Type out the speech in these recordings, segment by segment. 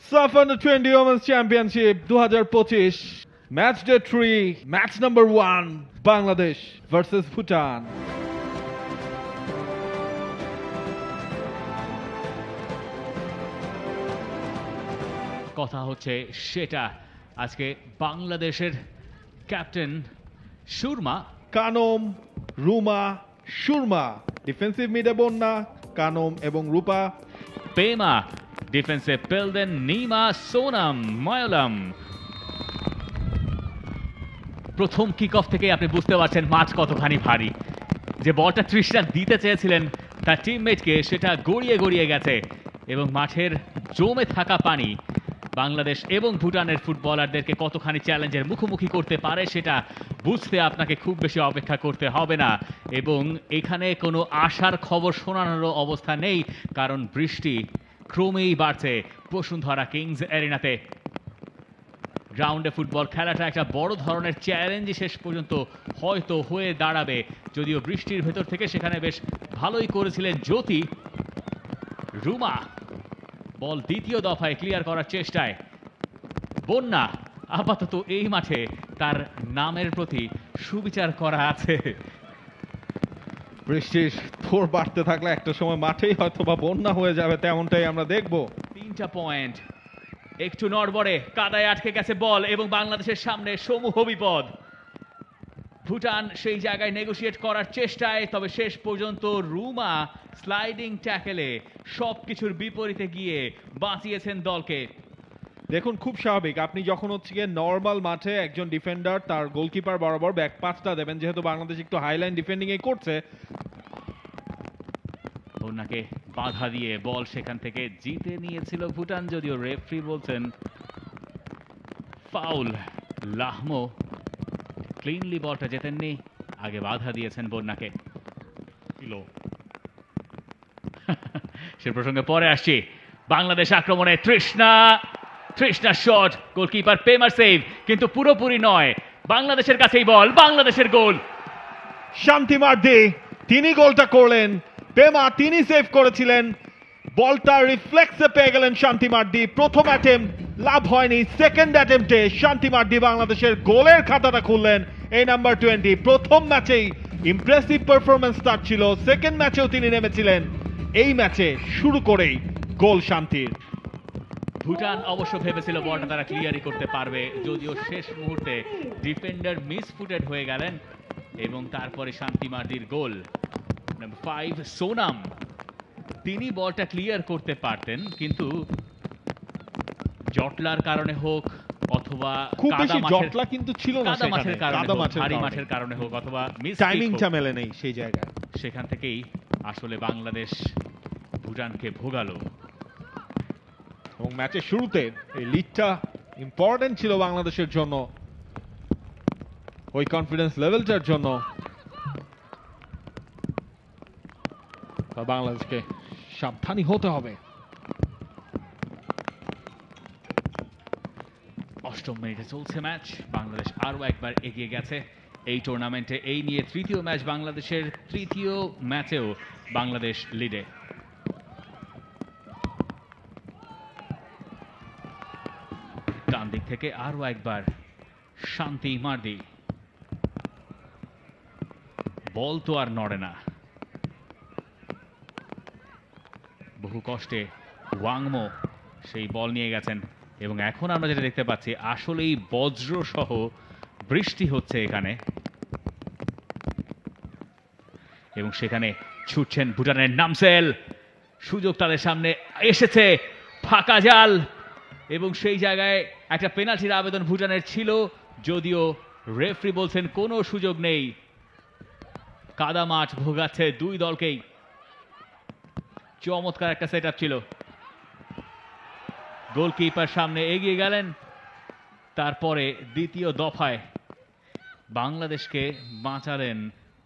সাফ under 20 women's championship 2025 match day 3 match number 1 Bangladesh versus Bhutan. কথা হচ্ছে সেটা আজকে বাংলাদেশের ক্যাপ্টেন সুরমা, কানম, রুমা, সুরমা, ডিফেন্সিভ মিডে বন্যা, কানম এবং রূপা, পেমা, ডিফেন্সে পেলদেন, নিমা, সোনাম, ময়লাম। প্রথম কিক অফ থেকে আপনি বুঝতে পারছেন মাঠ কতখানি ভারী। যে বলটা তৃষ্ণা দিতে চেয়েছিলেন তার টিমমেটকে, সেটা গড়িয়ে গড়িয়ে গেছে এবং মাঠের জমে থাকা পানি বাংলাদেশ এবং ভুটানের ফুটবলারদেরকে কতখানি চ্যালেঞ্জের মুখোমুখি করতে পারে সেটা বুঝতে আপনাকে খুব বেশি অপেক্ষা করতে হবে না। এবং এখানে কোনো আশার খবর শোনানোরও অবস্থা নেই, কারণ বৃষ্টি ক্রমেই বাড়ছে বসুন্ধরা কিংস এরিনাতে। গ্রাউন্ডে ফুটবল খেলাটা একটা বড় ধরনের চ্যালেঞ্জ শেষ পর্যন্ত হয়তো হয়ে দাঁড়াবে, যদিও বৃষ্টির ভেতর থেকে সেখানে বেশ ভালোই করেছিলেন জ্যোতি। রুমা বল দ্বিতীয় দফায় ক্লিয়ার করার চেষ্টায়। বন্যা আপাতত এই মাঠে তার নামের প্রতি সুবিচার করা আছে। বৃষ্টির থোড় বাড়তে থাকলে একটা সময় মাঠেই হয়তো বা বন্যা হয়ে যাবে, তেমনটাই আমরা দেখব। 3টা পয়েন্ট একটু নড়বড়ে, কাদায় আটকে গেছে বল এবং বাংলাদেশের সামনে সমূহ বিপদ। ভুটান সেই জায়গায় নেগোশিয়েট করার চেষ্টায়, তবে শেষ পর্যন্ত রুমা স্লাইডিং ট্যাকেলে সবকিছুর বিপরীতে গিয়ে বাঁচিয়েছেন দলকে। দেখুন, খুব স্বাভাবিক, আপনি যখন হচ্ছে গিয়ে নর্মাল মাঠে একজন ডিফেন্ডার তার গোলকিপার বরাবর ব্যাক পাসটা দেবেন, যেহেতু বাংলাদেশ একটু হাইলাইন ডিফেন্ডিং এ করছে, ওনাকে বাধা দিয়ে বল সেখান থেকে জিতে নিয়েছিল ভুটান, যদিও রেফারি বলছেন ফাউল। লাহমো ক্লিনলি বলটা জেতেননি, আগে বাধা দিয়েছেন বন্যাকে। সে প্রসঙ্গে পরে আসছি। বাংলাদেশ আক্রমণে তৃষ্ণা শট, গোলকিপার পেমার সেভ, কিন্তু পুরোপুরি নয়। বাংলাদেশের কাছেই বল, বাংলাদেশের গোল। শান্তি মার্দি তিনি গোলটা করলেন, পেমা তিনি সেভ করেছিলেন। বলটা রিফ্লেক্সে পেয়ে গেলেন শান্তি মার্দি। প্রথম অ্যাটেম্প লাভ হয়নি, সেকেন্ড অ্যাটেম্পটে শান্তি মার্দি বাংলাদেশের গোলের খাতাটা খুললেন। এই নাম্বার 20 প্রথম ম্যাচেই ইমপ্রেসিভ পারফরমেন্স তার ছিল, সেকেন্ড ম্যাচেও তিনি নেমেছিলেন, এই ম্যাচে শুরু করেই গোল শান্তির। ভুটান অবশ্য ভেবেছিল বলটা তারা ক্লিয়ারই করতে পারবে, যদিও শেষ মুহূর্তে ডিফেন্ডার মিসফুটেড হয়ে গেলেন এবং তারপরে শান্তি মার্দির গোল। নাম্বার 5 সোনাম, তিনি বলটা ক্লিয়ার করতে পারতেন, কিন্তু জটলার কারণে হোক অথবা খুব বেশি জটলা কিন্তু ছিল না, কাদা মাঠের কারণে, ভারী মাঠের কারণে হোক, অথবা টাইমিংটা মেলে নেই সেই জায়গায়, সেখান থেকেই আসলে বাংলাদেশ ভুটানকে ভোগালো। এবং ম্যাচের শুরুতে এই লিডটা ইম্পর্টেন্ট ছিল বাংলাদেশের জন্য, ওই কনফিডেন্স লেভেলটার জন্য। বাংলাদেশকে সাবধানী হতে হবে। 8ম মিনিটে চলছে ম্যাচ, বাংলাদেশ আরো একবার এগিয়ে গেছে এই টুর্নামেন্টে। এই নিয়ে তৃতীয় ম্যাচ বাংলাদেশের, তৃতীয় ম্যাচেও বাংলাদেশ লিডে। ডান দিক থেকে আরো একবার শান্তি মার্দি, বল তো আর নড়ে না। বহু কষ্টে ওয়াংমো সেই বল নিয়ে গেছেন এবং এখন আমরা যেটা দেখতে পাচ্ছি আসলেই বজ্র সহ বৃষ্টি হচ্ছে এখানে, এবং সেখানে ছুটছেন ভুটানের নামসেল। সুযোগ তাদের সামনে এসেছে, ফাঁকা জাল, এবং সেই জায়গায় একটা পেনাল্টির আবেদন ভুটানের ছিল, যদিও রেফারি বলছেন কোনো সুযোগ নেই। কাদা মাঠ ভোগাচ্ছে দুই দলকেই। চমৎকার একটা সেট আপ ছিল। গোলকিপার সামনে এগিয়ে গেলেন, তারপরে দ্বিতীয় দফায় বাংলাদেশকে বাঁচালেন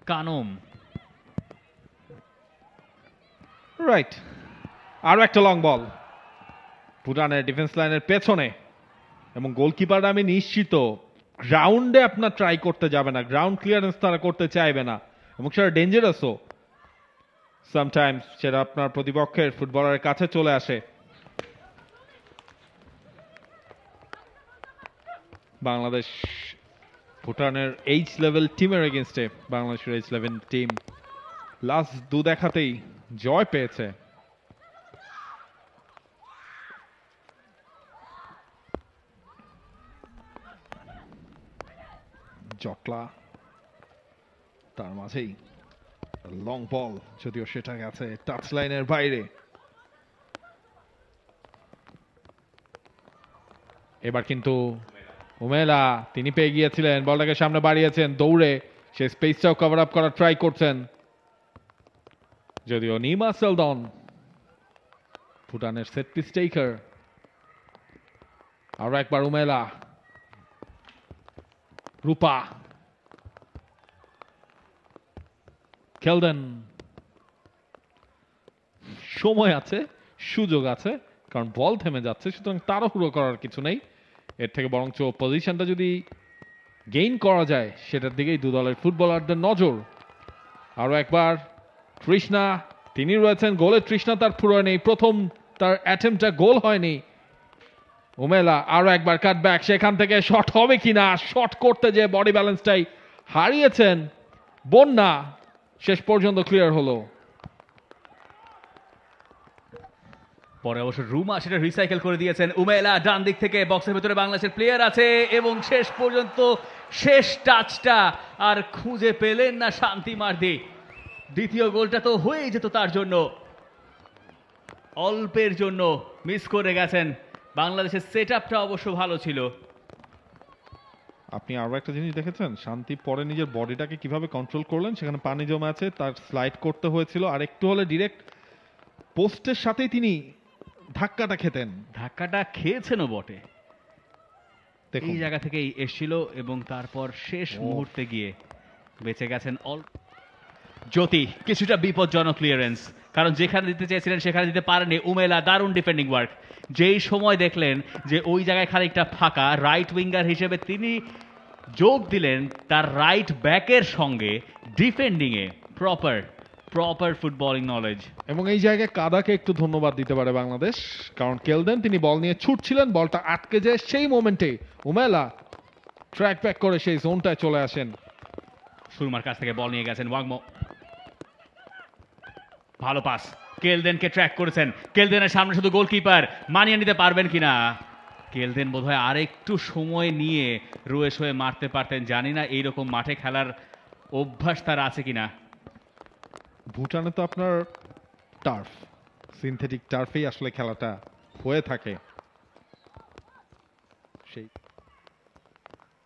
কানম। রাইট, আরো একটা লং বল ভুটানের ডিফেন্স লাইনের পেছনে, এবং গোলকিপার আমি নিশ্চিত গ্রাউন্ডে আপনার ট্রাই করতে যাবে না, গ্রাউন্ড ক্লিয়ারেন্স তারা করতে চাইবে না, এবং সেটা ডেঞ্জারাসও সামটাইমস, সেটা আপনার প্রতিপক্ষের ফুটবলারের কাছে চলে আসে। বাংলাদেশ ভুটানের এইচ লেভেল টিমের এগেনস্টে বাংলাদেশের এইচ লেভেল টিম লাস্ট দু দেখাতেই জয় পেয়েছে। জটলা তার মাঝেই লং বল, যদিও সেটা গেছে টাচ লাইনের বাইরে। এবার কিন্তু উমেলা তিনি পেয়ে গিয়েছিলেন, বলটাকে সামনে বাড়িয়েছেন দৌড়ে, সে স্পেসটাও কভার আপ করার ট্রাই করছেন, যদিও নিমা সেলদন ভুটানের সেট পিস টেকার। আর একবার উমেলা, রূপা, কেলদেন। সময় আছে, সুযোগ আছে, কারণ বল থেমে যাচ্ছে, সুতরাং তাড়াহুড়ো করার কিছু নেই। এর থেকে বরঞ্চ পজিশনটা যদি গেইন করা যায় সেটার দিকেই দু দলের ফুটবলারদের নজর। আরো একবার তৃষ্ণা, তিনি রয়েছেন গোলের তৃষ্ণা তার পুরো নেই, প্রথম তার অ্যাটেম্পটা গোল হয়নি। উমেলা আরো একবার কাটব্যাক, সেখান থেকে শট হবে কিনা, শট করতে যে বডি ব্যালেন্সটাই হারিয়েছেন বন্যা, শেষ পর্যন্ত ক্লিয়ার হলো। পরে অবশ্য রুমা সেটা রিসাইকেল করে দিয়েছেন। উমেলা ডান দিক থেকে, বক্সের ভেতরে বাংলাদেশের প্লেয়ার আছে এবং শেষ পর্যন্ত শেষ টাচটা আর খুঁজে পেলেন না শান্তি মার্দি। দ্বিতীয় গোলটা তো হয়েই যেত তার জন্য, অল্পের জন্য মিস করে গেছেন। বাংলাদেশের সেট আপটা অবশ্য ভালো ছিল। আপনি আরো একটা জিনিস দেখেছেন, শান্তি পরে নিজের বডিটাকে কিভাবে কন্ট্রোল করলেন, সেখানে পানি জমা আছে, তার স্লাইড করতে হয়েছিল, আর একটু হলে ডিরেক্ট পোস্টের সাথেই তিনি ধাক্কাটা খেতেন। ধাক্কাটা খেয়েছেনও বটে, এই জায়গা থেকেই এসেছিল এবং তারপর শেষ মুহূর্তে গিয়ে বেঁচে গেছেন। জ্যোতি কিছুটা বিপজ্জনক ক্লিয়ারেন্স, কারণ যেখানে দিতে চেয়েছিলেন সেখানে দিতে পারেনি। উমেলা দারুণ ডিফেন্ডিং ওয়ার্ক, যেই সময় দেখলেন যে ওই জায়গায় খানিকটা ফাঁকা, রাইট উইঙ্গার হিসেবে তিনি যোগ দিলেন তার রাইট ব্যাকের সঙ্গে ডিফেন্ডিংয়ে। Proper footballing knowledge. এবং এই জায়গায় কাদাকে একটু ধন্যবাদ দিতে পারে বাংলাদেশ, কারণ কেলদেন তিনি বল নিয়ে ছুটছিলেন, বলটা আটকে যায়, সেই মোমেন্টে উমেলা ট্র্যাক ব্যাক করে সেই জোনটায় চলে আসেন। সুরমার কাছ থেকে বল নিয়ে গেছেন ওয়াংমো, ভালো পাস, কেলদেনকে ট্র্যাক করেছেন। কেলদেনের সামনে শুধু গোলকিপার, মানিয়ে নিতে পারবেন কিনা। কেলদেন বোধহয় আরেকটু সময় নিয়ে রুয়েস হয়ে মারতে পারতেন, জানি না এইরকম মাঠে খেলার অভ্যাস তার আছে কিনা। ভুটানে তো আপনার টার্ফ, সিনথেটিক টার্ফেই আসলে খেলাটা হয়ে থাকে। সেই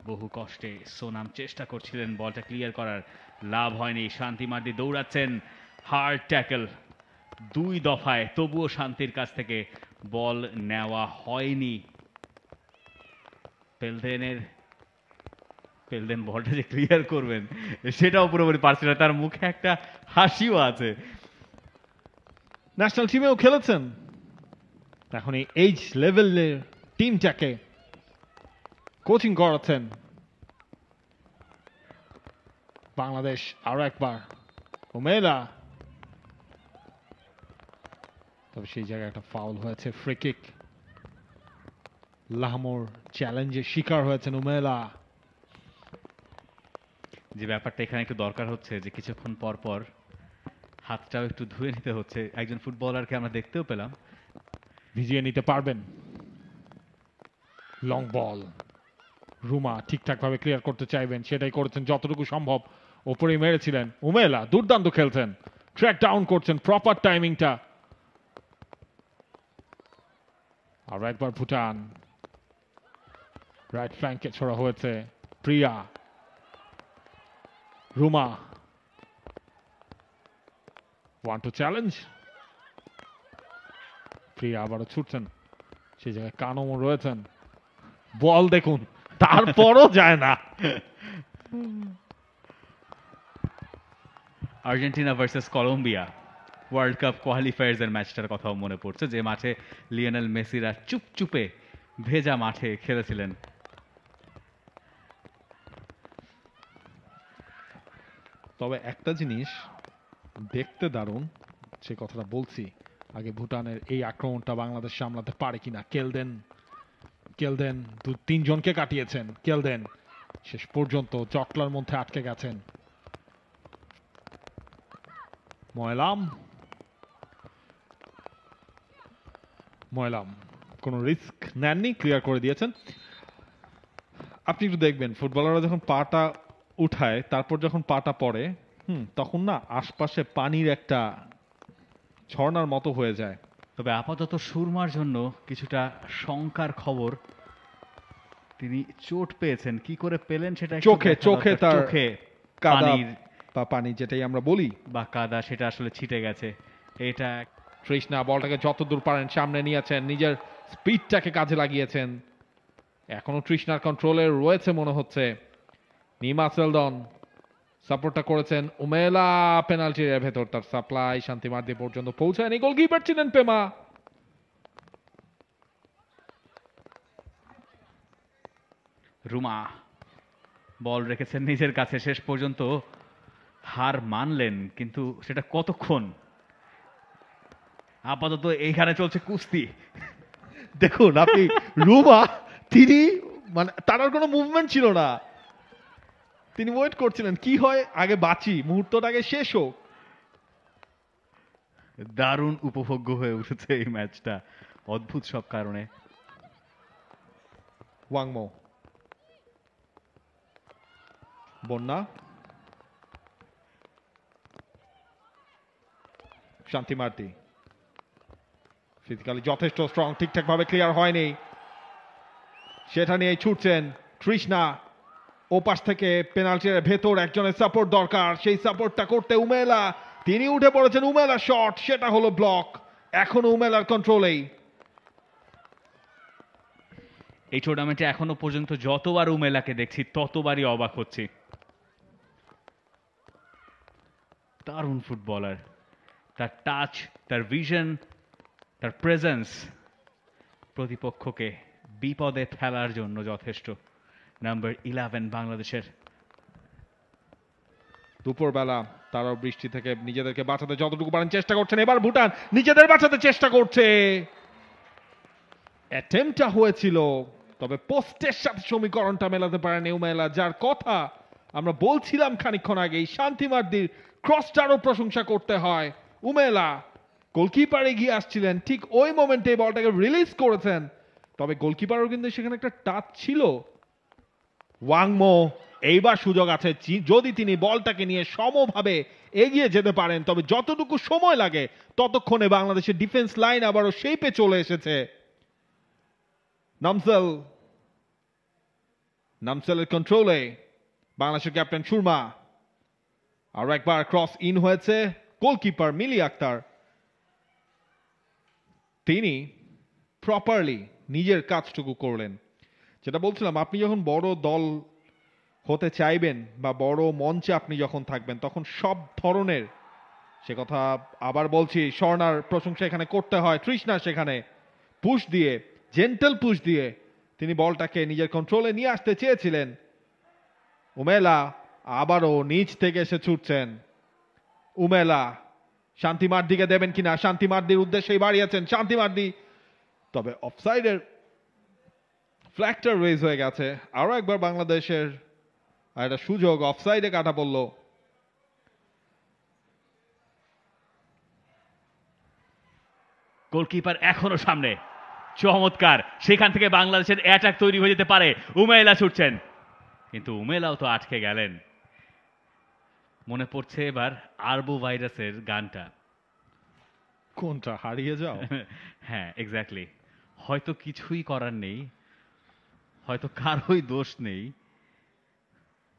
বহু কষ্টে সোনাম চেষ্টা করছিলেন বলটা ক্লিয়ার করার, লাভ হয়নি। শান্তি মার্দি দৌড়াচ্ছেন, হার্ড ট্যাকল 2 দফায়, তবুও শান্তির কাছ থেকে বল নেওয়া হয়নি। পেলদেন বলটা যে ক্লিয়ার করবেন সেটাও পুরোপুরি পারছিল না, তার মুখে একটা হাসিও আছে। ন্যাশনাল টিমেও খেলেছেন, এখন এই এইচ লেভেলের টিমটাকে কোচিং করাচ্ছেন। বাংলাদেশ আরো একবার, ওমেলা, তবে সেই জায়গায় একটা ফাউল হয়েছে, ফ্রি কিক। লাহমোর চ্যালেঞ্জের শিকার হয়েছেন উমেলা। যে ব্যাপারটা এখানে একটু দরকার হচ্ছে যে কিছুক্ষণ পর পর হাতটাও একটু ধুয়ে নিতে হচ্ছে। একজন ফুটবলারকে আমরা দেখতেও পেলাম ভিজিয়ে নিতে পারবেন। লং বল, রুমা ঠিকঠাক ভাবে ক্লিয়ার করতে চাইবেন, সেটাই করেছেন যতটুকু সম্ভব, ওপরেই মেরেছিলেন। উমেলা দুর্দান্ত খেলছেন, ট্র্যাক ডাউন করছেন, প্রপার টাইমিংটা। আর একবার ভুটান, রাইট ফ্ল্যাঙ্কে ছড়া হয়েছে, প্রিয়া, রুমা, 1-2 চ্যালেঞ্জ। প্রিয়া আবারও ছুটছেন, সেই জায়গায় কানমও রয়েছেন, বল দেখুন তারপরও যায় না। Argentina versus Colombia World Cup qualifiers এর ম্যাচটার কথাও মনে পড়ছে, যে মাঠে লিওনেল মেসিরা চুপচুপে ভেজা মাঠে খেলেছিলেন। তবে একটা জিনিস দেখতে দারুণ, সে কথাটা বলছি আগে, ভুটানের এই আক্রমণটা বাংলাদেশ সামলাতে পারে কিনা। কেলদেন কেলদেন তিনজনকে কাটিয়েছেন। কেলদেন শেষ পর্যন্ত চটলার মধ্যে আটকে গেছেন। ময়লাম কোনো রিস্ক নেননি, ক্লিয়ার করে দিয়েছেন। আপনি একটু দেখবেন ফুটবলাররা যখন পাটা উঠায় তারপর যখন পাটা পড়ে তখন না আশপাশে পানির একটা ঝর্ণার মতো হয়ে যায়। তবে আপাতত সুরমার জন্য কিছুটা শঙ্কার খবর। তিনি চোট পেয়েছেন, কি করে পেলেন সেটা একটু চোখে দেখা চোখে দরকার। তার চোখে কাদা পানির বা পানি যেটাই আমরা বলি বা কাদা সেটা আসলে ছিটে গেছে। এটা তৃষ্ণা বলটাকে যতদূর পারেন সামনে নিয়েছেন, নিজের স্পিডটাকে কাজে লাগিয়েছেন। এখনো তৃষ্ণার কন্ট্রোলে রয়েছে মনে হচ্ছে। নিমা সেলদন সাপোর্টটা করেছেন। উমেলা পেনাল্টির ভেতর তার সাপ্লাই শান্তি মার্দি পর্যন্ত পৌঁছায়নি। গোলকিপার ছিলেন পেমা। রুমা বল রেখেছেন নিজের কাছে, শেষ পর্যন্ত হার মানলেন, কিন্তু সেটা কতক্ষণ? আপাতত এইখানে চলছে কুস্তি। দেখুন আপনি রুমা তিনি মানে তার আর কোনো মুভমেন্ট ছিল না, তিনি ওয়েট করছিলেন কি হয় আগে বাঁচি, মুহূর্তটা আগে শেষ হোক। দারুণ উপভোগ্য হয়ে উঠেছে এই ম্যাচটা অদ্ভুত সব কারণে। ওয়াংমো, বন্যা, শান্তি মার্তি ফিজিক্যালি যথেষ্ট স্ট্রং, ঠিকঠাক ভাবে ক্লিয়ার হয়নি, সেটা নিয়ে ছুটছেন তৃষ্ণা। ওপাশ থেকে পেনাল্টির ভেতর একজনের সাপোর্ট দরকার, সেই সাপোর্টটা করতে উমেলা, তিনি উঠে পড়েছেন। উমেলা শট, সেটা হলো ব্লক। এখনো উমেলার কন্ট্রোলেই। এই টুর্নামেন্টে এখনো পর্যন্ত যতবার উমেলাকে দেখছি ততবারই অবাক হচ্ছি। দারুণ ফুটবলার, তার টাচ, তার ভিশন, তার প্রেজেন্স প্রতিপক্ষকে বিপদে ফেলার জন্য যথেষ্ট। নাম্বার 11 বাংলাদেশের। দুপুরবেলা তারাও বৃষ্টি থেকে নিজেদেরকে বাঁচাতে যতটুকু পারেন চেষ্টা করছেন। এবার ভুটান নিজেদের বাঁচাতে চেষ্টা করছে। অ্যাটেম্পটা হয়েছিল, তবে পোস্টের সাথে সমীকরণটা মেলাতে পারেনি উমেলা, যার কথা আমরা বলছিলাম খানিকক্ষণ আগেই। শান্তি মার্দির ক্রসটারও প্রশংসা করতে হয়। উমেলা গোলকিপার এগিয়ে আসছিলেন, ঠিক ওই মোমেন্টে বলটাকে রিলিজ করেছেন, তবে গোলকিপারও কিন্তু সেখানে একটা টাচ ছিল। ওয়াংমো, এইবার সুযোগ আছে যদি তিনি বলটাকে নিয়ে সমভাবে এগিয়ে যেতে পারেন, তবে যতটুকু সময় লাগে ততক্ষণে বাংলাদেশের ডিফেন্স লাইন আবারও শেপে চলে এসেছে। নামসেলের কন্ট্রোলে বাংলাদেশের ক্যাপ্টেন সুরমা। আর একবার ক্রস ইন হয়েছে, গোলকিপার মিলি আক্তার তিনি প্রপারলি নিজের কাজটুকু করলেন। যেটা বলছিলাম, আপনি যখন বড় দল হতে চাইবেন বা বড় মঞ্চে আপনি যখন থাকবেন তখন সব ধরনের, সে কথা আবার বলছি, স্বর্ণার প্রশংসা এখানে করতে হয়। তৃষ্ণা সেখানে পুশ দিয়ে, জেন্টাল পুশ দিয়ে তিনি বলটাকে নিজের কন্ট্রোলে নিয়ে আসতে চেয়েছিলেন। উমেলা আবারও নিচ থেকে এসে ছুটছেন। উমেলা শান্তি মার্দিকে দেবেন কিনা, শান্তি মার্দির উদ্দেশ্যেই বাড়িয়েছেন শান্তি মার্দি, তবে অফসাইডের ফ্ল্যাগটা রেজ হয়ে গেছে। আরো একবার বাংলাদেশের একটা সুযোগ, অফসাইডে কাটা পড়ল। গোলকিপার এখনো সামনে, চমৎকার, সেখান থেকে বাংলাদেশের অ্যাটাক তৈরি হয়ে যেতে পারে। উমেলা ছুটছেন, কিন্তু উমেলাও তো আটকে গেলেন। মনে পড়ছে এবার আরবো ভাইরাসের গানটা। কোনটা? হারিয়ে যাও। হ্যাঁ, এক্স্যাক্টলি। হয়তো কিছুই করার নেই, হয়তো কারোই দোষ নেই,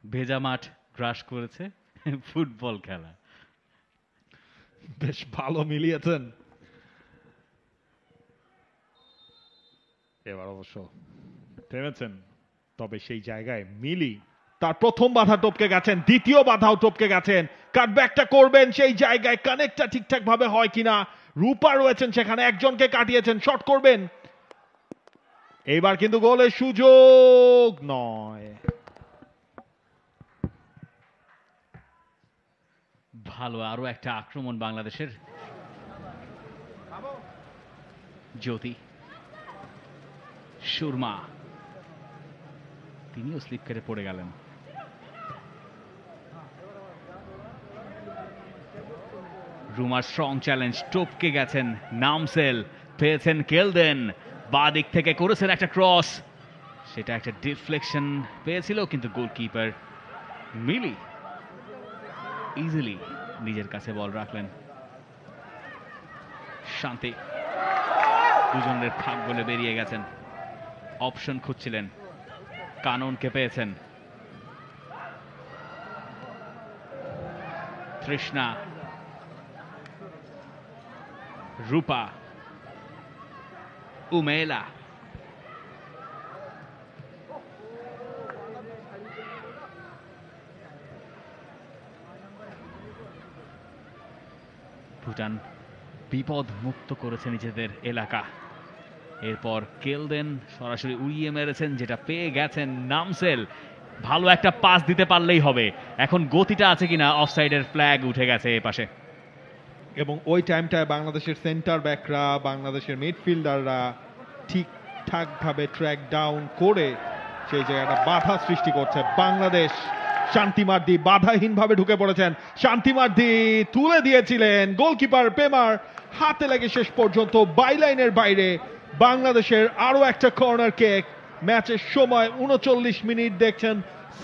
ভেজা মাঠ গ্রাস করেছে ফুটবল খেলা। বেশ ভালো মিলিয়েছেন। এবার অবশ্য থেমেছেন, তবে সেই জায়গায় মিলি তার প্রথম বাধা টপকে গেছেন, দ্বিতীয় বাধাও টপকে গেছেন। কাটব্যাকটা করবেন, সেই জায়গায় কানেক্টটা ঠিকঠাক ভাবে হয় কিনা। রূপা রয়েছেন সেখানে, একজনকে কাটিয়েছেন, শট করবেন। এইবার কিন্তু গোলের সুযোগ নয়। ভালো আরো একটা আক্রমণ বাংলাদেশের। জ্যোতি সুরমা, তিনিও স্লিপ কেটে পড়ে গেলেন। রুমার স্ট্রং চ্যালেঞ্জ, টপকে গেছেন নামসেল, পেয়েছেন কেলদেন, বাঁ দিক থেকে করেছেন একটা ক্রস, সেটা একটা ডিফ্লেকশন পেয়েছিল, কিন্তু গোলকিপার মিলি ইজিলি নিজের কাছে বল রাখলেন। শান্তি দুজনের ফাঁক বলে বেরিয়ে গেছেন, অপশন খুঁজছিলেন, কাননকে পেয়েছেন। তৃষ্ণা, রূপা, উমেলা, ভুটান বিপদ মুক্ত করেছে নিজেদের এলাকা। এরপর কেলদেন সরাসরি উড়িয়ে মেরেছেন, যেটা পেয়ে গেছেন নামসেল। ভালো একটা পাস দিতে পারলেই হবে, এখন গতিটা আছে কিনা। অফসাইডের ফ্ল্যাগ উঠে গেছে এ পাশে। এবং ওই টাইমটায় বাংলাদেশের সেন্টার ব্যাকরা, বাংলাদেশের মিডফিল্ডাররা ঠিকঠাক ভাবে ট্র্যাক ডাউন করে সেই জায়গাটা বাধা সৃষ্টি করছে বাংলাদেশ। শান্তি মার্দি বাধাহীন ভাবে ঢুকে পড়েছেন, শান্তি মার্দি তুলে দিয়েছিলেন, গোলকিপার পেমার হাতে লেগে শেষ পর্যন্ত বাইলাইনের বাইরে। বাংলাদেশের আরো একটা কর্নার কেক। ম্যাচের সময় 39 মিনিট। দেখছেন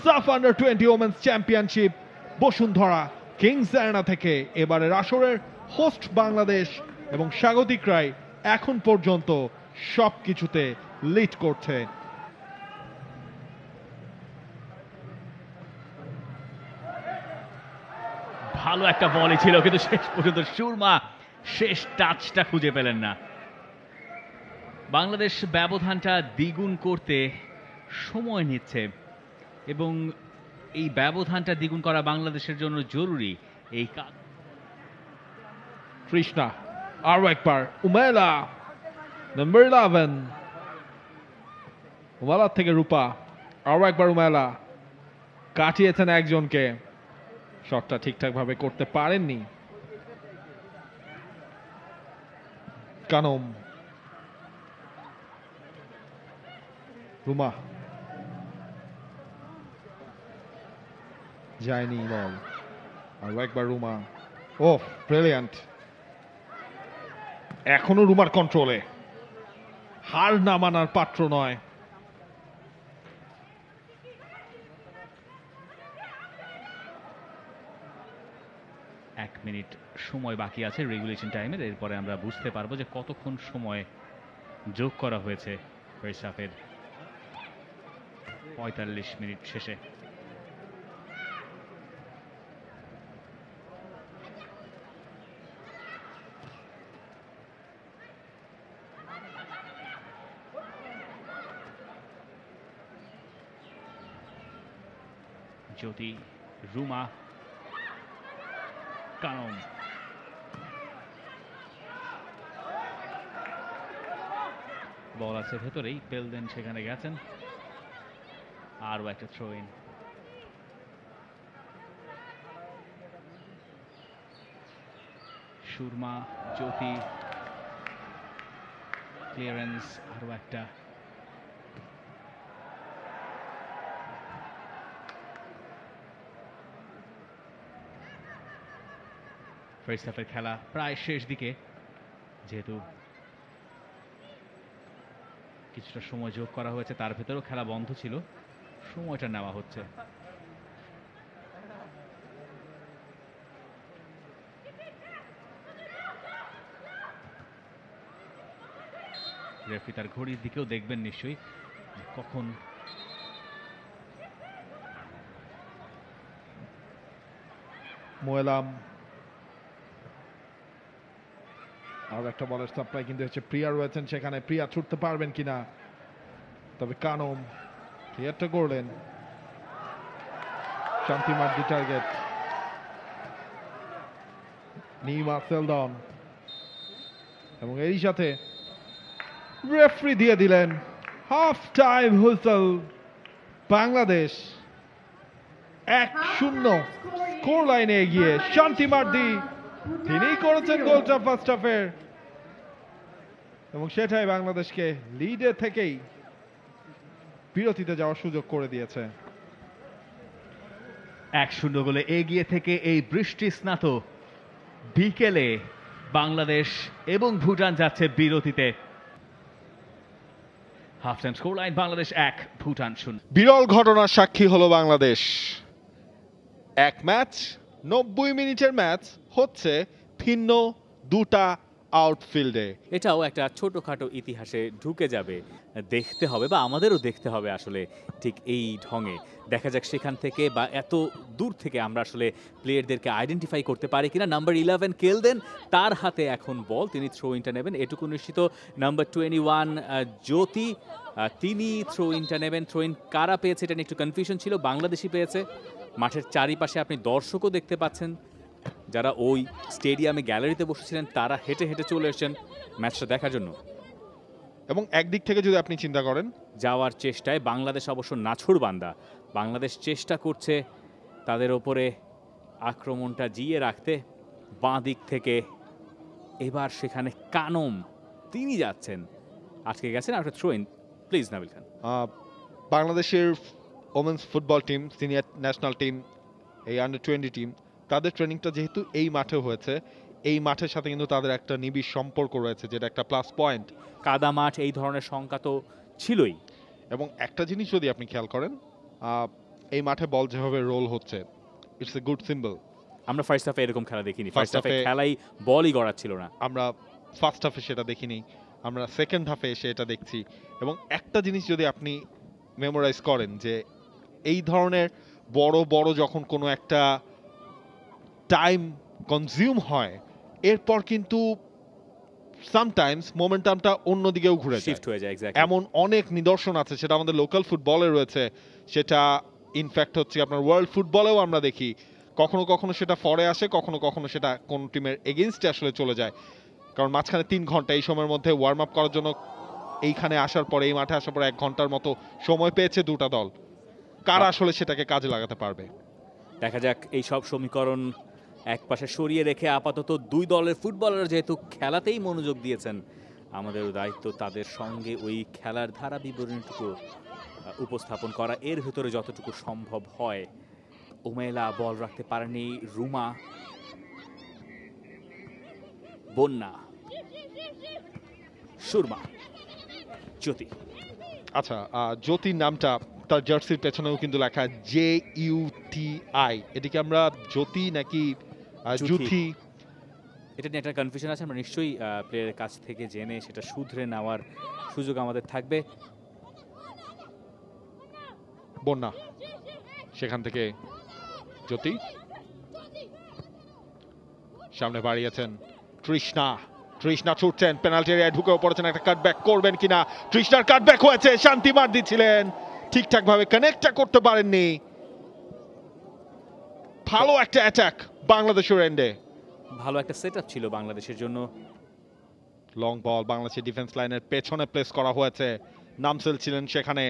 SAFF under 20 women's championship Bashundhara Kings arena থেকে। এবারের আসরের হোস্ট বাংলাদেশ এবং স্বাগতিকরাই এখন পর্যন্ত সবকিছুতে লিড করছে। ভালো একটা বলই ছিল, কিন্তু শেষ পর্যন্ত সুরমা শেষ টাচটা খুঁজে পেলেন না। বাংলাদেশ ব্যবধানটা দ্বিগুণ করতে সময় নিচ্ছে, এবং এই ব্যবধানটা দ্বিগুণ করা বাংলাদেশের জন্য জরুরি। এই কাজ তৃষ্ণা, আরো একবার উমেলা, নাম্বার 11, উমেলা থেকে রূপা, আরো একবার উমেলা কাটিয়েছেন একজনকে, শটটা ঠিকঠাক ভাবে করতে পারেননি। কানম, রুমা, যায়নি বল, আরো একবার রুমা। ও ব্রিলিয়ান্ট, এখনো রুমার কন্ট্রোলে, হার না মানার পাত্র নয়। এক মিনিট সময় বাকি আছে রেগুলেশন টাইমের, এরপরে আমরা বুঝতে পারবো যে কতক্ষণ সময় যোগ করা হয়েছে ফার্স্ট হাফের 45 মিনিট শেষে। জ্যোতি, রুমা, কানন, বল আছে ভেতরেই, পেলদেন সেখানে গেছেন, আরও একটা throw in. Surma, Jyoti, clearance, আরও একটা। ফার্স্ট হাফের খেলা প্রায় শেষ দিকে, যেহেতু কিছুটা সময় যোগ করা হয়েছে, তার ভেতরেও খেলা বন্ধ ছিল, সময়টা নেওয়া হচ্ছে। রেফারি তার ঘড়ির দিকেও দেখবেন নিশ্চয়ই, কখন মোয়েলাম। আর একটা বলের সাপ্লাই কিন্তু হচ্ছে, প্রিয়া রয়েছেন সেখানে, প্রিয়া ছুটতে পারবেন কিনা, তবে কানম ক্লিয়ারটা করলেন। শান্তি মার্দি টার্গেট, নিমা সেলদন, এবং এরই সাথে রেফারি দিয়ে দিলেন half time whistle. Bangladesh 1-0 score লাইনে এগিয়ে। শান্তি মার্দি তিনি করেছেন গোলটা ফার্স্ট হাফের, এবং সেটাই বাংলাদেশকে লিডে থেকেই বিরতিতে যাওয়ার সুযোগ করে দিয়েছে। 1-0 গোলে এগিয়ে থেকে এই বৃষ্টি স্নাত বিকেলে বাংলাদেশ এবং ভুটান যাচ্ছে বিরতিতে। Half time score line Bangladesh 1 Bhutan 0। বিরল ঘটনার সাক্ষী হলো বাংলাদেশ। এক ম্যাচ 90 মিনিটের ম্যাচ হচ্ছে ভিন্ন দুটা আউটফিল্ডে। এটাও একটা ছোটখাটো ইতিহাসে ঢুকে যাবে, দেখতে হবে বা আমাদেরও দেখতে হবে আসলে ঠিক এই ঢঙে। দেখা যাক সেখান থেকে বা এত দূর থেকে আমরা আসলে প্লেয়ারদেরকে আইডেন্টিফাই করতে পারি কিনা। নাম্বার 11 কেলদেন, তার হাতে এখন বল, তিনি থ্রো ইনটা নেবেন এটুকু নিশ্চিত। নাম্বার 21 জ্যোতি, তিনি থ্রো ইনটা নেবেন। থ্রো ইন কারা পেয়েছে এটা নিয়ে একটু কনফিউশন ছিল, বাংলাদেশি পেয়েছে। মাঠের চারিপাশে আপনি দর্শকও দেখতে পাচ্ছেন, যারা ওই স্টেডিয়ামে গ্যালারিতে বসেছিলেন তারা হেঁটে হেঁটে চলে এসেছেন ম্যাচটা দেখার জন্য। এবং একদিক থেকে যদি আপনি চিন্তা করেন, যাওয়ার চেষ্টায় বাংলাদেশ অবশ্য নাছোড়বান্দা। বাংলাদেশ চেষ্টা করছে তাদের ওপরে আক্রমণটা জিয়ে রাখতে বাঁ দিক থেকে। এবার সেখানে কানম, তিনি যাচ্ছেন, আটকে গেছেন। আর থ্রো ইন প্লিজ নাবিল খান। বাংলাদেশের women's football team, senior national team, এই আন্ডার 20 টিম, তাদের ট্রেনিংটা যেহেতু এই মাঠে হয়েছে, এই মাঠের সাথে কিন্তু তাদের একটা নিবিড় সম্পর্ক রয়েছে, যেটা একটা প্লাস পয়েন্ট। কাদা মাঠ, এই ধরনের সংখ্যা তো ছিলই। এবং একটা জিনিস যদি আপনি খেয়াল করেন, এই মাঠে বল যেভাবে রোল হচ্ছে, ইটস এ গুড সিম্বল। আমরা ফার্স্ট হাফে এরকম খেলা দেখিনি, First ফার্স্ট হাফে half-এ খেলাই বলই গড়াচ্ছিল না। আমরা ফার্স্ট হাফে সেটা দেখিনি, আমরা সেকেন্ড হাফে এসে এটা দেখছি। এবং একটা জিনিস যদি আপনি মেমোরাইজ করেন, যে এই ধরনের বড় বড় যখন কোনো একটা টাইম কনজিউম হয়, এরপর কিন্তু সামটাইমস মোমেন্টামটা অন্যদিকেও ঘুরে যায়, শিফট হয়ে যায়। এক্স্যাক্টলি। এমন অনেক নিদর্শন আছে, সেটা আমাদের লোকাল ফুটবলে রয়েছে, সেটা ইনফ্যাক্ট হচ্ছে আপনার ওয়ার্ল্ড ফুটবলেও আমরা দেখি। কখনো কখনো সেটা ফরে আসে, কখনো কখনো সেটা কোন টিমের এগেইনস্টে আসলে চলে যায়। কারণ মাঝখানে 3 ঘন্টা, এই সময়ের মধ্যে ওয়ার্ম আপ করার জন্য এইখানে আসার পরে, এই মাঠে আসার পরে 1 ঘন্টার মতো সময় পেয়েছে দুটা দল। কারা আসলে সেটাকে কাজে লাগাতে পারবে? দেখা যাক। এই সব সমীকরণ এক পাশে সরিয়ে রেখে আপাতত দুই দলের ফুটবলার যেহেতু খেলাতেই মনোযোগ দিয়েছেন, আমাদেরও দায়িত্ব তাদের সঙ্গে ওই খেলার ধারা বিবরণীটুকু উপস্থাপন করা, এর ভেতরে যতটুকু সম্ভব হয়। উমেলা বল রাখতে পারেনি, রুমা, বন্যা, সুরমা, জ্যোতি। আচ্ছা, জ্যোতির নামটা তার জার্সির পেছনেও কিন্তু লেখা JUTI। এটিকে আমরা জ্যোতি নাকি জুথি? এটা নিয়ে একটা কনফিউশন আছে, আমরা নিশ্চয়ই প্লেয়ারের কাছ থেকে জেনে সেটা শুধরে নেওয়ার সুযোগ আমাদের থাকবে। বন্যা, সেখান থেকে জ্যোতি, সামনে বাড়িয়েছেন তৃষ্ণা। তৃষ্ণা ছুটছেন, পেনাল্টি এরিয়ায় ঢুকেও পড়েছেন, একটা কাটব্যাক করবেন কিনা? তৃষ্ণার কাটব্যাক হয়েছে, শান্তি মার দিচ্ছিলেন, ঠিকঠাক ভাবে কানেক্টটা করতে পারেননি। ভালো একটা অ্যাটাক বাংলাদেশের এন্ডে, ভালো একটা সেটআপ ছিল বাংলাদেশের জন্য। লং বল বাংলাদেশের ডিফেন্স লাইনের পেছনে প্লেস করা হয়েছে, নামসেল ছিলেন সেখানে,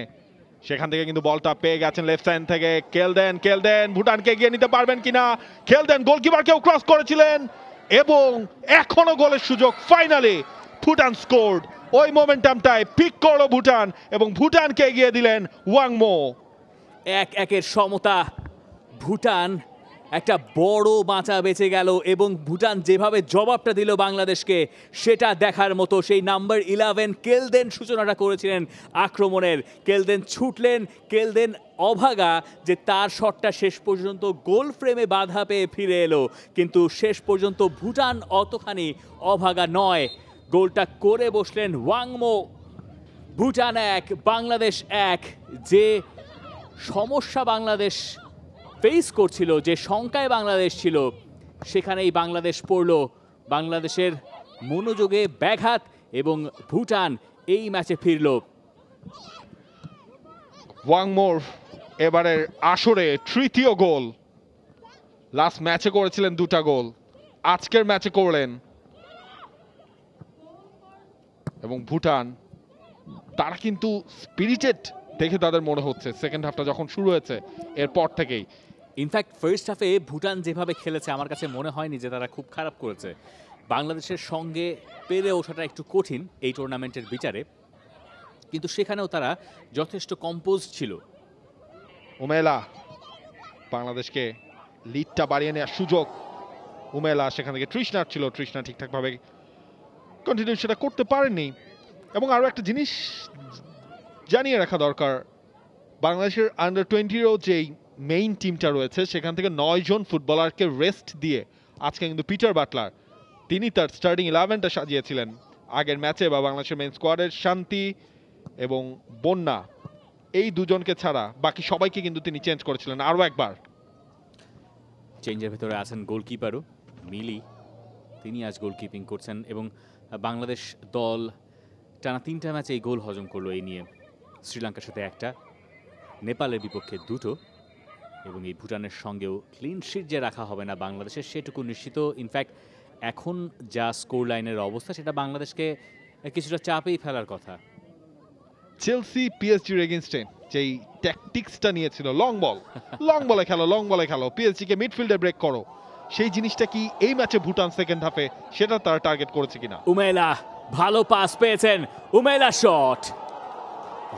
সেখান থেকে কিন্তু বলটা পেয়ে গেছেন লেফট সাইড থেকে কেলদেন ভুটানকে এগিয়ে নিতে পারবেন কিনা? কেলদেন গোলকিপারকেও ক্রস করেছিলেন এবং এখনো গোলের সুযোগ। Finally Bhutan scored. ওই মোমেন্টামটায় পিক করলো ভুটান এবং ভুটানকে এগিয়ে দিলেন ওয়াংমো। 1-1 সমতা। ভুটান একটা বড় বাঁচা বেঁচে গেল এবং ভুটান যেভাবে জবাবটা দিল বাংলাদেশকে, সেটা দেখার মতো। সেই নাম্বার 11 কেলদেন সূচনাটা করেছিলেন আক্রমণের। কেলদেন ছুটলেন, কেলদেন অভাগা যে তার শটটা শেষ পর্যন্ত গোল ফ্রেমে বাধা পেয়ে ফিরে এলো, কিন্তু শেষ পর্যন্ত ভুটান অতখানি অভাগা নয়, গোলটা করে বসলেন ওয়াংমো। ভুটান 1 বাংলাদেশ 1। যে সমস্যা বাংলাদেশ ফেস করছিল, যে শঙ্কায় বাংলাদেশ ছিল, সেখানেই বাংলাদেশ পড়ল। বাংলাদেশের মনোযোগে ব্যাঘাত এবং ভুটান এই ম্যাচে ফিরল। ওয়াংমোর এবারের আসরে তৃতীয় গোল। লাস্ট ম্যাচে করেছিলেন 2টা গোল, আজকের ম্যাচে করলেন। এবং ভুটান, তারা কিন্তু স্পিরিটেড দেখে তাদের মনে হচ্ছে সেকেন্ড হাফটা যখন শুরু হয়েছে এরপর থেকেই। ইনফ্যাক্ট ফার্স্ট হাফে ভুটান যেভাবে খেলেছে আমার কাছে মনে হয়নি যে তারা খুব খারাপ করেছে। বাংলাদেশের সঙ্গে পেরে ওঠাটা একটু কঠিন এই টুর্নামেন্টের বিচারে। কিন্তু সেখানেও তারা যথেষ্ট কম্পোজ ছিল। উমেলা বাংলাদেশকে লিডটা বাড়িয়ে নেওয়ার সুযোগ। উমেলা সেখান থেকে তৃষ্ণার ছিল, তৃষ্ণা ঠিকঠাকভাবে কন্টিনিউ সেটা করতে পারেননি। এবং আরও একটা জিনিস জানিয়ে রাখা দরকার, বাংলাদেশের আন্ডার 20-ও যেই মেইন টিমটা রয়েছে সেখান থেকে 9 জন ফুটবলারকে রেস্ট দিয়ে আজকে কিন্তু পিটার বাটলার তিনি তার স্টার্টিং 11টা সাজিয়েছিলেন আগের ম্যাচে বা বাংলাদেশের মেইন স্কোয়াডের শান্তি এবং বন্যা এই দুজনকে ছাড়া বাকি সবাইকে কিন্তু তিনি চেঞ্জ করেছিলেন আরও একবার। চেঞ্জের ভেতরে আছেন গোলকিপারও মিলি, তিনি আজ গোলকিপিং করছেন। এবং বাংলাদেশ দল টানা 3টা ম্যাচে এই গোল হজম করলো। এই নিয়ে শ্রীলঙ্কার সাথে 1টা, নেপালের বিপক্ষে 2টো, এবং এই ভুটানের সঙ্গেও ক্লিন শিট যে রাখা হবে না বাংলাদেশের সেটুকু নিশ্চিত। ইনফ্যাক্ট এখন যা স্কোর লাইনের অবস্থা সেটা বাংলাদেশকে কিছুটা চাপেই ফেলার কথা। চেলসি পিএসজির এগেইনস্টে যেই ট্যাকটিক্সটা নিয়েছিল লং বলে খেলো, পিএসজিকে মিডফিল্ডে ব্রেক করো, সেই জিনিসটা কি এই ম্যাচে ভুটান সেকেন্ড হাফে সেটা তারা টার্গেট করেছে কিনা? উমেলা ভালো পাস পেয়েছেন, উমেলা শট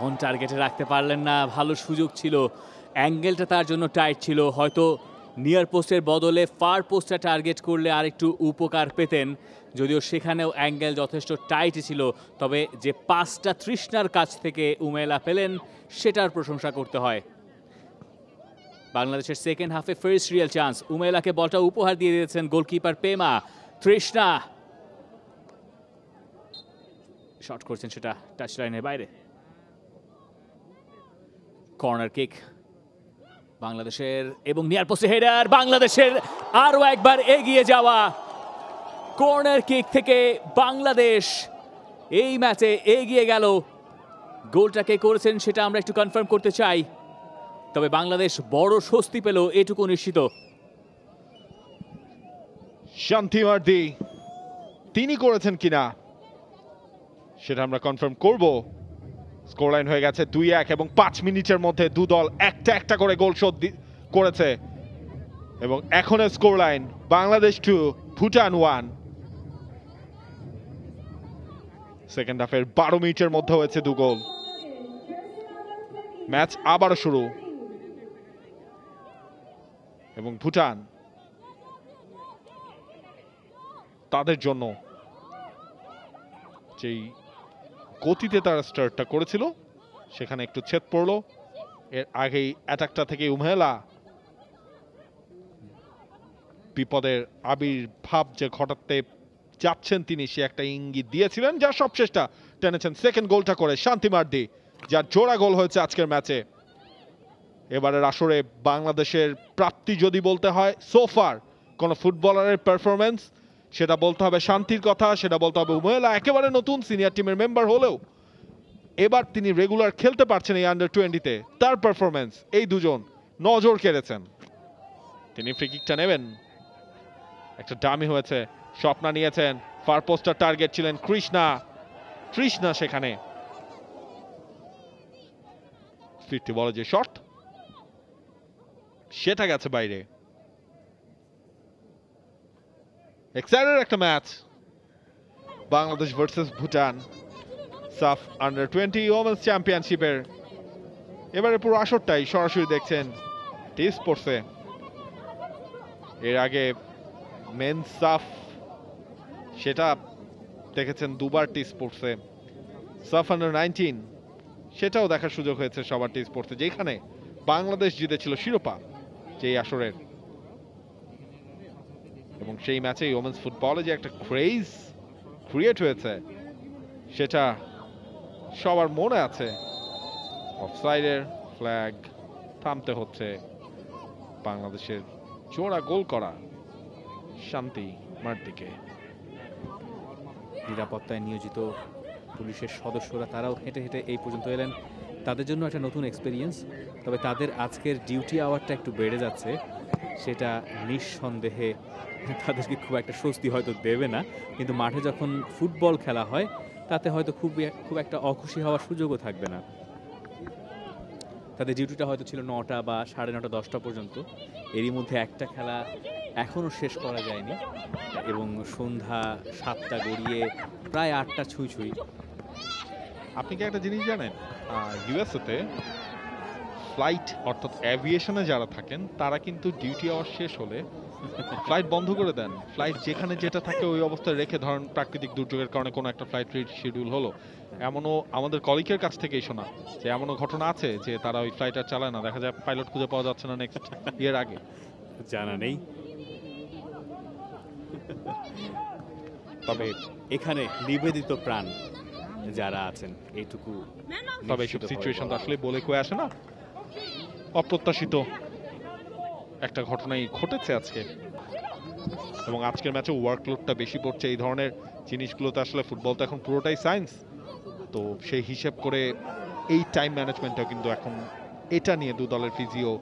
অন টার্গেটে রাখতে পারলেন না। ভালো সুযোগ ছিল, অ্যাঙ্গেলটা তার জন্য টাইট ছিল। হয়তো নিয়ার পোস্টের বদলে ফার পোস্টটা টার্গেট করলে আর একটু উপকার পেতেন, যদিও সেখানেও অ্যাঙ্গেল যথেষ্ট টাইট ছিল। তবে যে পাসটা তৃষ্ণার কাছ থেকে উমেলা পেলেন সেটার প্রশংসা করতে হয়। বাংলাদেশের সেকেন্ড হাফে ফার্স্ট রিয়েল চান্স, উমেলাকে বলটা উপহার দিয়ে দিয়েছেন গোলকিপার পেমা। তৃষ্ণা শট করছেন, সেটা টাচ লাইনের বাইরে। কর্নার কিক বাংলাদেশের এবং নিয়ার পোস্টে হেডার বাংলাদেশের, আরও একবার এগিয়ে যাওয়া। কর্নার কিক থেকে বাংলাদেশ এই ম্যাচে এগিয়ে গেল। গোলটা কে করেছেন সেটা আমরা একটু কনফার্ম করতে চাই, তবে বাংলাদেশ বড় স্বস্তি পেল এটুকু নিশ্চিত। শান্তি মার্দি তিনি করেছেন কিনা সেটা আমরা কনফার্ম করব। স্কোর লাইন হয়ে গেছে 2-1 এবং 5 মিনিটের মধ্যে দু দল একটা করে গোল শোধ করেছে এবং এখনের score line Bangladesh 2 Bhutan 1। Second হাফের 12 মিনিটের মধ্যে হয়েছে 2 গোল। ম্যাচ আবারও শুরু এবং ভুটান তাদের জন্য যেই গতিতে তারা স্টার্টটা করেছিল সেখানে একটু ছেদ পড়লো। এর আগেই অ্যাটাকটা থেকে উমেলা বিপদের আবির্ভাব যে ঘটাতে যাচ্ছেন তিনি সে একটা ইঙ্গিত দিয়েছিলেন, যার সবশেষটা টেনেছেন সেকেন্ড গোলটা করে শান্তি মার্দি, যার জোড়া গোল হয়েছে আজকের ম্যাচে। এবারের আসরে বাংলাদেশের প্রাপ্তি যদি বলতে হয় সোফার কোন ফুটবলারের পারফরমেন্স, সেটা বলতে হবে শান্তির কথা, সেটা বলতে হবে উমেলা একেবারে নতুন সিনিয়র টিমের মেম্বার হলেও এবার তিনি রেগুলার খেলতে পারছেন এই আন্ডার 20-তে। তার পারফরমেন্স এই দুজন নজর কেড়েছেন। তিনি ফ্রি কিকটা নেবেন, একটা ডামি হয়েছে, স্বপ্না নিয়েছেন, ফার পোস্টার টার্গেট ছিলেন তৃষ্ণা সেখানে ফিরতি বলে যে শট সেটা গেছে বাইরে। এক্সাইটেড একটা ম্যাচ বাংলাদেশ ভার্সেস ভুটান সাফ আন্ডার 20 ওমেন্স চ্যাম্পিয়নশিপের। এবারে পুরো আসরটাই সরাসরি দেখছেন টি স্পোর্টসে। এর আগে মেন্স সাফ সেটা দেখেছেন দুবার টি স্পোর্টসে, সাফ আন্ডার 19 সেটাও দেখার সুযোগ হয়েছে সবার টি স্পোর্টসে, যেখানে বাংলাদেশ জিতেছিল শিরোপা যেই আসরের। এবং সেই ম্যাচে ওমেন্স ফুটবলে যে একটা ক্রেজ ক্রিয়েট হয়েছে সেটা সবার মনে আছে। অফসাইডের ফ্ল্যাগ থামতে হচ্ছে, বাংলাদেশের জোড়া গোল করা শান্তি মার্দিকে। নিরাপত্তায় নিয়োজিত পুলিশের সদস্যরা তারাও হেঁটে হেঁটে এই পর্যন্ত এলেন, তাদের জন্য একটা নতুন এক্সপিরিয়েন্স। তবে তাদের আজকের ডিউটি আওয়ারটা একটু বেড়ে যাচ্ছে, সেটা নিঃসন্দেহে তাদেরকে খুব একটা স্বস্তি হয়তো দেবে না, কিন্তু মাঠে যখন ফুটবল খেলা হয় তাতে হয়তো খুব একটা অখুশি হওয়ার সুযোগও থাকবে না। তাদের ডিউটিটা হয়তো ছিল 9টা বা 9:30 10টা পর্যন্ত, এরই মধ্যে একটা খেলা এখনও শেষ করা যায়নি এবং সন্ধ্যা 7টা গড়িয়ে প্রায় 8টা ছুঁই আপনি কি একটা জিনিস জানেন, ইউএসএতে ফ্লাইট অর্থাৎ অ্যাভিয়েশনে যারা থাকেন তারা কিন্তু ডিউটি আওয়ার শেষ হলে ফ্লাইট বন্ধ করে দেন। ফ্লাইট যেখানে যেটা থাকে ওই অবস্থায় রেখে, ধরেন প্রাকৃতিক দুর্যোগের কারণে কোনো একটা ফ্লাইট শিডিউল হলো, এমনও আমাদের কলিগের কাছ থেকেই শোনা যে এমনও ঘটনা আছে যে তারা ওই ফ্লাইট আর চালায় না, দেখা যায় পাইলট খুঁজে পাওয়া যাচ্ছে না নেক্সট ইয়ার আগে। জানা নেই। তবে এখানে নিবেদিত প্রাণ যারা আছেন এইটুকু, তবে এইসব সিচুয়েশন তো আসলে বলে কয়ে আসে না, অপ্রত্যাশিত একটা ঘটনাই ঘটেছে আজকে। এবং আজকের ম্যাচে ওয়ার্কলোডটা বেশি পড়ছে, এই ধরনের জিনিসগুলোতে আসলে ফুটবল তো এখন পুরোটাই সায়েন্স, তো সেই হিসেব করে এই টাইম ম্যানেজমেন্টটাও কিন্তু এখন এটা নিয়ে দু দলের ফিজিও,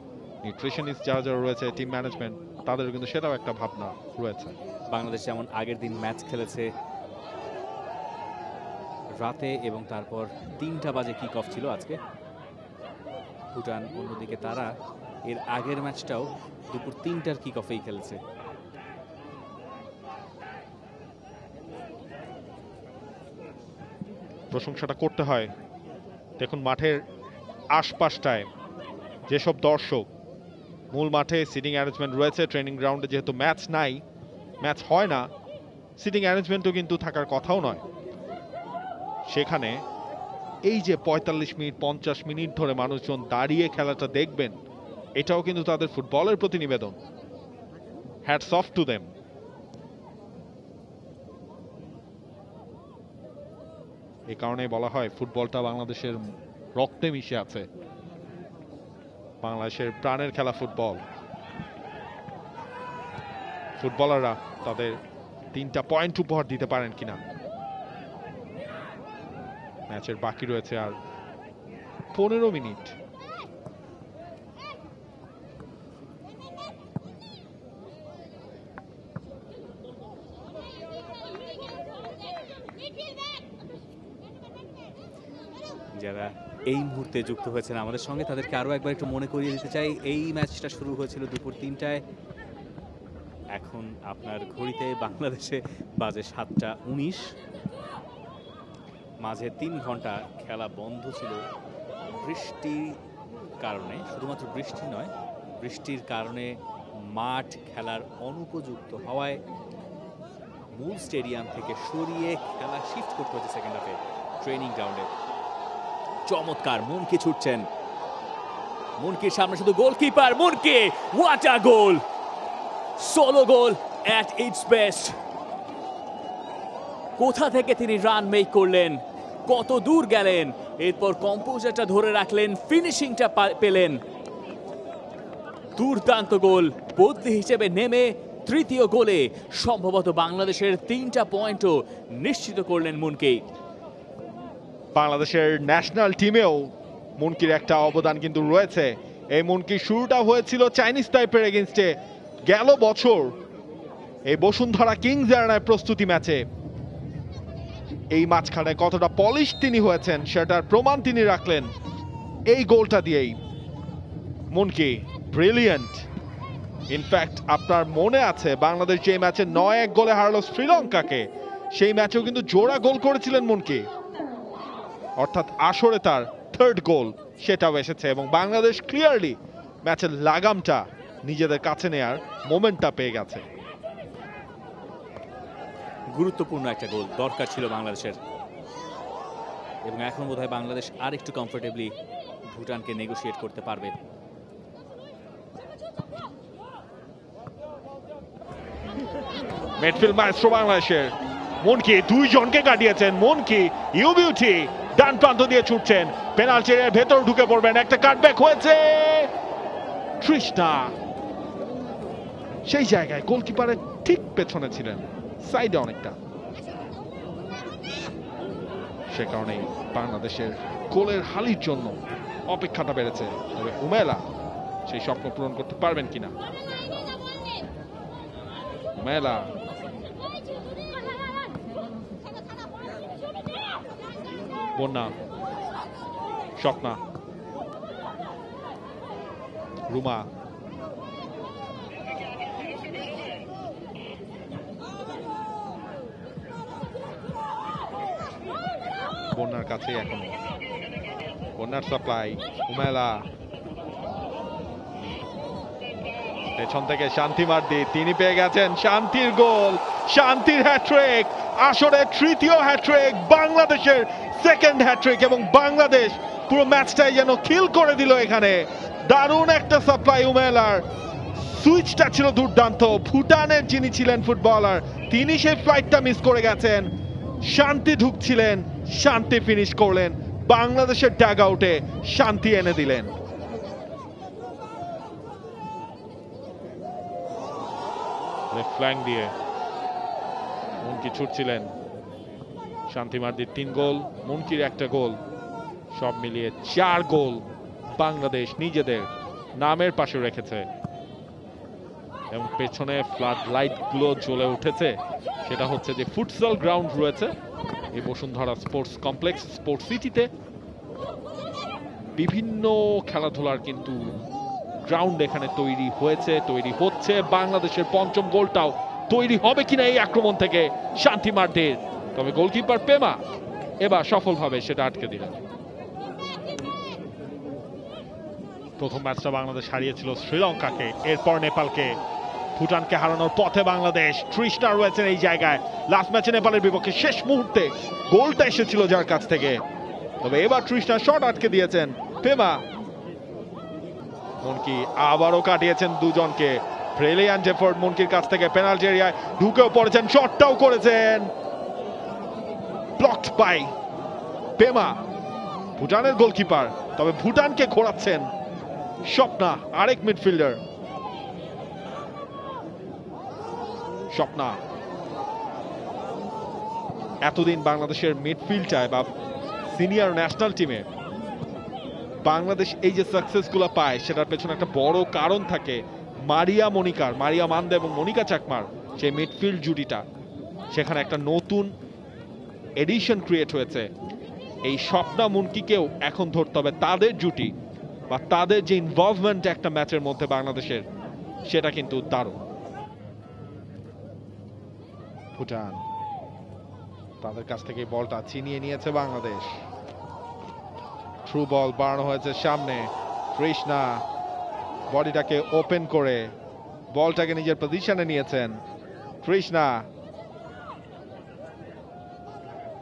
নিউট্রিশনিস্ট যারা যারা রয়েছে, টিম ম্যানেজমেন্ট, তাদের কিন্তু সেটাও একটা ভাবনা রয়েছে। বাংলাদেশ যেমন আগের দিন ম্যাচ খেলেছে রাতে এবং তারপর 3টা বাজে কিক অফ ছিল আজকে, ভুটান অন্যদিকে তারা এর আগের ম্যাচটাও দুপুর 3টার কিক অফেই খেলেছে। প্রশংসাটা করতে হয়, দেখুন মাঠের আশপাশটায় যেসব দর্শক, মূল মাঠে সিটিং অ্যারেঞ্জমেন্ট রয়েছে, ট্রেনিং গ্রাউন্ডে যেহেতু ম্যাচ নাই, ম্যাচ হয় না, সিটিং অ্যারেঞ্জমেন্টও কিন্তু থাকার কথাও নয়, সেখানে এই যে 45 মিনিট 50 মিনিট ধরে মানুষজন দাঁড়িয়ে খেলাটা দেখবেন, এটাও কিন্তু তাদের ফুটবলের প্রতি নিবেদন। Hats off to them. এই কারণে বলা হয় ফুটবলটা বাংলাদেশের রক্তে মিশে আছে, বাংলাদেশের প্রাণের খেলা ফুটবল। ফুটবলাররা তাদের 3টা পয়েন্ট উপহার দিতে পারেন কিনা। ম্যাচের বাকি রয়েছে আর 15 মিনিট। যারা এই মুহূর্তে যুক্ত হয়েছেন আমাদের সঙ্গে তাদেরকে আরও একবার একটু মনে করিয়ে দিতে চাই, এই ম্যাচটা শুরু হয়েছিল দুপুর 3টায়, এখন আপনার ঘড়িতে বাংলাদেশে বাজে 7টা 19। মাঝে 3 ঘন্টা খেলা বন্ধ ছিল বৃষ্টির কারণে, শুধুমাত্র বৃষ্টি নয়, বৃষ্টির কারণে মাঠ খেলার অনুপযুক্ত হওয়ায় মূল স্টেডিয়াম থেকে সরিয়ে খেলা শিফট করতে হচ্ছে সেকেন্ড হাফে ট্রেনিং গ্রাউন্ডে। চমৎকার মুনকি ছুটছেন, মুনকির সামনে শুধু goalkeeper, Munki, what a goal, solo goal at it's best. কোথা থেকে তিনি রান মেক করলেন, কত দূর গেলেন, এরপর কম্পোজারটা ধরে রাখলেন, ফিনিশিংটা পেলেন। দুর্দান্ত গোল, বদলি হিসেবে নেমে তৃতীয় গোলে সম্ভবত বাংলাদেশের 3টা পয়েন্টও নিশ্চিত করলেন মুনকি। বাংলাদেশের ন্যাশনাল টিমেও মুনকির একটা অবদান কিন্তু রয়েছে। এই মুনকির শুরুটা হয়েছিল চাইনিজ টাইপের এগেনস্টে গেল বছর এই বসুন্ধরা কিংস এরিনায় প্রস্তুতি ম্যাচে। এই মাঝখানে কতটা পলিশ তিনি হয়েছেন সেটার প্রমাণ তিনি রাখলেন এই গোলটা দিয়েই। মুনকি ব্রিলিয়ান্ট। ইনফ্যাক্ট আপনার মনে আছে বাংলাদেশ যে ম্যাচে 9-1 গোলে হারলো শ্রীলঙ্কাকে, সেই ম্যাচেও কিন্তু জোড়া গোল করেছিলেন মুনকি, অর্থাৎ আসরে তার 3rd গোল সেটাও এসেছে এবং বাংলাদেশ ক্লিয়ারলি ম্যাচের লাগামটা নিজেদের কাছে নেয়ার মোমেন্টটা পেয়ে গেছে। গুরুত্বপূর্ণ একটা গোল দরকার ছিল বাংলাদেশের, এবং এখন বোধহয় বাংলাদেশ আর একটু কমফোর্টেবলি ভুটানকে নেগোশিয়েট করতে পারবে। মিডফিল্ড মাইস্ট্রো বাংলাদেশের মুনকি 2 জনকে কাটিয়েছেন। মুনকি ইউ বিউটি ডান প্রান্ত দিয়ে ছুটছেন, পেনাল্টি এরিয়ার ভেতর ঢুকে পড়বেন, একটা কাটব্যাক হয়েছে, তৃষ্ণা সেই জায়গায় গোলকিপারের ঠিক পেছনে ছিলেন, সাইডে অনেকটা, সে কারণেই বাংলাদেশের গোলের হালির জন্য অপেক্ষাটা বেড়েছে। তবে উমেলা সেই স্বপ্ন পূরণ করতে পারবেন কিনা। উমেলা বন্যা, স্বপ্না, রুমা, বন্যার কাছে এখনো বন্যার সাপ্লাই উমেলা পেছন থেকে শান্তি মার্দি তিনি পেয়ে গেছেন শান্তির গোল শান্তির হ্যাট্রিক আসরে তৃতীয় হ্যাট্রিক বাংলাদেশের সেকেন্ড হ্যাট্রিক এবং বাংলাদেশ পুরো ম্যাচটাই যেন কিল করে দিল এখানে দারুণ একটা সাপ্লাই উমেলার সুইচটা ছিল দুর্দান্ত ভুটানের যিনি ছিলেন ফুটবলার তিনি সেই ফ্লাইটটা মিস করে গেছেন শান্তি ঢুকছিলেন শান্তি ফিনিশ করলেন বাংলাদেশের ট্যাগ আউটে শান্তি এনে দিলেন লেফট ফ্ল্যাঙ্ক দিয়ে মুনকি ছুটছিলেন শান্তি মার্দির 3 গোল মুনকির 1টা গোল সব মিলিয়ে 4 গোল বাংলাদেশ নিজেদের নামের পাশে রেখেছে এবং পেছনে ফ্লাড লাইট গুলো জ্বলে উঠেছে সেটা হচ্ছে যে ফুটসল গ্রাউন্ড রয়েছে এই বসুন্ধরা স্পোর্টস কমপ্লেক্স স্পোর্টস সিটিতে বিভিন্ন খেলাধুলার কিন্তু গ্রাউন্ড এখানে তৈরি হয়েছে তৈরি হচ্ছে বাংলাদেশের পঞ্চম গোলটাও তৈরি হবে কিনা এই আক্রমণ থেকে শান্তি মার্দির তবে গোলকিপার পেমা এবার সফলভাবে সেটা আটকে দিলেন প্রথম ম্যাচটা বাংলাদেশ হারিয়েছিল শ্রীলঙ্কাকে এরপর নেপালকে ভুটানকে হারানোর পথে বাংলাদেশ তৃষ্ণা রয়েছেন এই জায়গায় লাস্ট ম্যাচে নেপালের বিপক্ষে শেষ মুহূর্তে গোলটা এসেছিল যার কাছ থেকে তবে এবার তৃষ্ণা শট আটকে দিয়েছেন পেমা মুনকি আবারও কাটিয়েছেন দুজনকে ব্রিলিয়ান্ট এফোর্ট মুনকির কাছ থেকে পেনাল্টি এরিয়ায় ঢুকেও পড়েছেন শটটাও করেছেন ব্লকড বাই পেমা ভুটানের গোলকিপার তবে ভুটানকে ঘোরাচ্ছেন স্বপ্না আরেক মিডফিল্ডার স্বপ্না এতদিন বাংলাদেশের মিডফিল্ডটায় বা সিনিয়র ন্যাশনাল টিমে বাংলাদেশ এই যে সাকসেসগুলো পায় সেটার পেছনে একটা বড় কারণ থাকে মারিয়া মান্দে এবং মনিকা চাকমার সেই মিডফিল্ড জুটিটা সেখানে একটা নতুন এডিশন ক্রিয়েট হয়েছে এই স্বপ্না মুনকিকেও এখন ধরতে হবে তাদের জুটি বা তাদের যে ইনভলভমেন্ট একটা ম্যাচের মধ্যে বাংলাদেশের সেটা কিন্তু দারুণ ভুটান তাদের কাছ থেকে বলটা ছিনিয়ে নিয়েছে বাংলাদেশ থ্রু বল বাড়ানো হয়েছে সামনে কৃষ্ণা বডিটাকে ওপেন করে বলটাকে নিজের পজিশনে নিয়েছেন কৃষ্ণা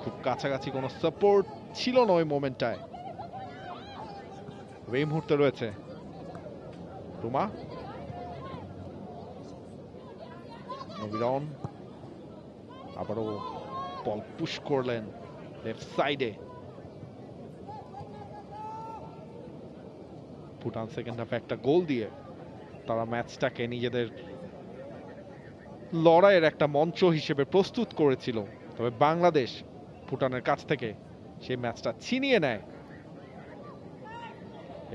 খুব কাছাকাছি কোনো সাপোর্ট ছিল না ওই মোমেন্টটায় এই মুহূর্তে রয়েছে রুমা নবীরন আবারও বল পুশ করলেন লেফট সাইডে ভুটান সেকেন্ড হাফে একটা গোল দিয়ে তারা ম্যাচটাকে নিজেদের লড়াইয়ের একটা মঞ্চ হিসেবে প্রস্তুত করেছিল তবে বাংলাদেশ ভুটানের কাছ থেকে সেই ম্যাচটা ছিনিয়ে নেয়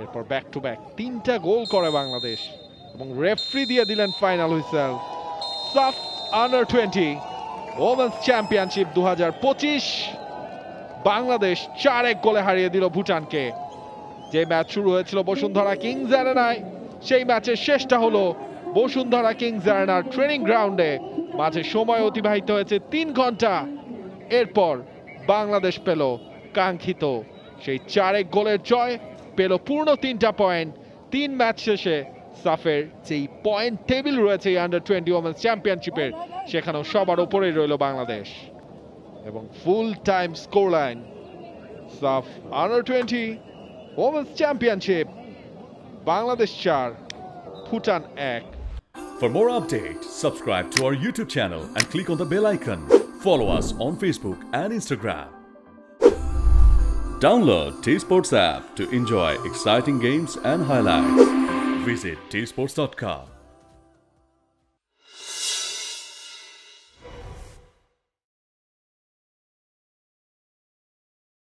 এরপর ব্যাক টু ব্যাক 3টা গোল করে বাংলাদেশ এবং রেফারি দিয়ে দিলেন ফাইনাল হুইসেল সাফ আন্ডার 20 ওমেন্স চ্যাম্পিয়নশিপ 2025 বাংলাদেশ 4-1 গোলে হারিয়ে দিল ভুটানকে যে ম্যাচ শুরু হয়েছিল বসুন্ধরা কিংস অ্যারেনায় সেই ম্যাচের শেষটা হলো বসুন্ধরা কিংস অ্যারেনার ট্রেনিং গ্রাউন্ডে মাঝে সময় অতিবাহিত হয়েছে 3 ঘন্টা এরপর বাংলাদেশ পেল কাঙ্ক্ষিত সেই 4-1 গোলের জয় পেল পূর্ণ 3টা পয়েন্ট 3 ম্যাচ শেষে সাফের যেই পয়েন্ট টেবিল রয়েছে আন্ডার 20 ওমেন্স চ্যাম্পিয়নশিপের সেখানেও সবার উপরেই রইল বাংলাদেশ এবং ফুল টাইম স্কোর লাইন সাফ under 20 women's championship Bangladesh 4 Bhutan 1 For more updates, subscribe to our YouTube channel and click on the bell icon. Follow us on Facebook and Instagram. Download T-Sports app to enjoy exciting games and highlights. Visit tsports.com.